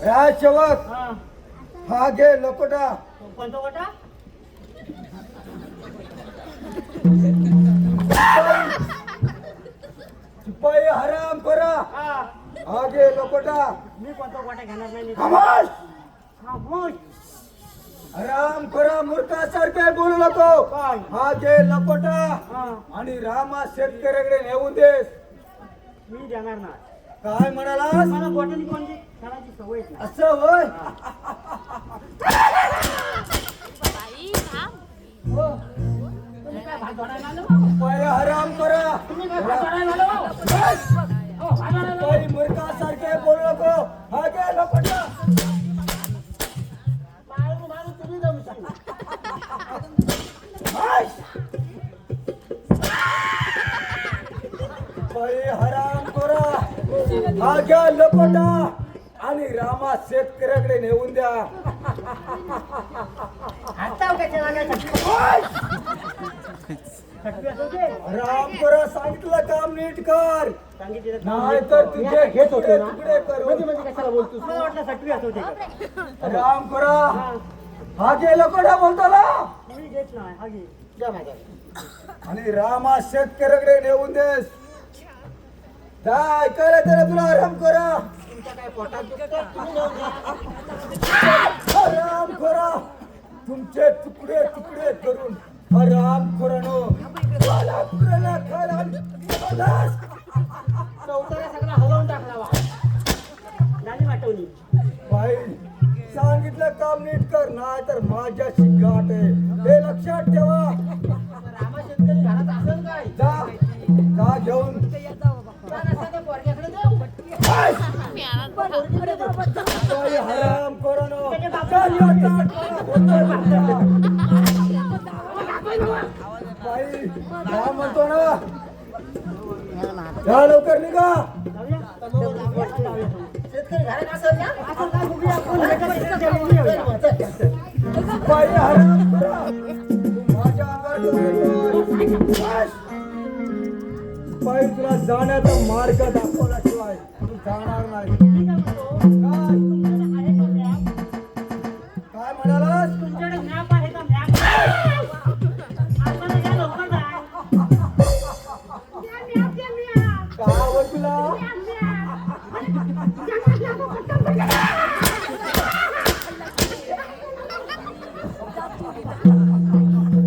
राजसेवक हा हा घे लकोटा. कोणता कोटा शिपाई हराम करा. हा हा घे लकोटा. मी कोणता कोटा घेणार नाही खामोश. खामोश हराम करा मूर्खासारखे बोलू नको. काय? हा घे लकोटा हा आणि रामा शेतकऱ्याकडे नेऊन देस. मी देणार ना काय म्हणालास? मला कोटाची कोणती खेळायची सवय नाही. असं होय. हो तुम्ही काय भात जोडायला आलो शिपाई हराम करा. तुम्ही काय भात जोडायला आलो बस. हो भात जोडायला आलो शिपाई मूर्खासारखे बोलू नको. हा घे लकोटा. मारून मारून तुम्ही जाऊ शकता बस. शिपाई हराम करा. हा घ्या लकोटा आणि रामा शेतकऱ्याकडे नेऊन द्या. आता कशा लागायचं सटवी असं ते राम करा सांगितलं काम नीट कर. सांगितलं नाही तर तुझे घेत होते ना तुकडे करू. म्हणजे कशाला बोलतोस मला वाटलं सटवी असं होते राम करा. हा घे लकोटा बोलतो ना. मी घेत नाही हा घे द्या माझ्या आणि रामा शेतकऱ्याकडे नेऊन देस. काय करे तर तुला आराम करा. तुमच्या काय पोटात दुखतं? तुम्ही नेऊन द्या. आराम करा. तुमचे तुकडे तुकडे करून आराम करणं मला कुणाला खायला खलास. चौथऱ्या सगळा हलवून टाकला वा झाली वाटवणी बाई सांगितलं काम नीट कर नाही तर माझ्याशी गाठ आहे हे लक्षात ठेवा. रामा शेतकरी घरात असेल काय जा जा घेऊन का नसता त्या पोरग्याकडे जाऊ बाई हराम करणं बाई काय म्हणतो ना. जा लवकर निघा. शेतकरी घरात असेल ना असं काय बघूया आपण बाई हराम करा. तू माझ्या अंगावर येतोय. बाई तुला जाण्याचा मार्ग दाखवल्याशिवाय तू जाणार नाही. काय म्हणालास? तुमच्याकडे ज्ञान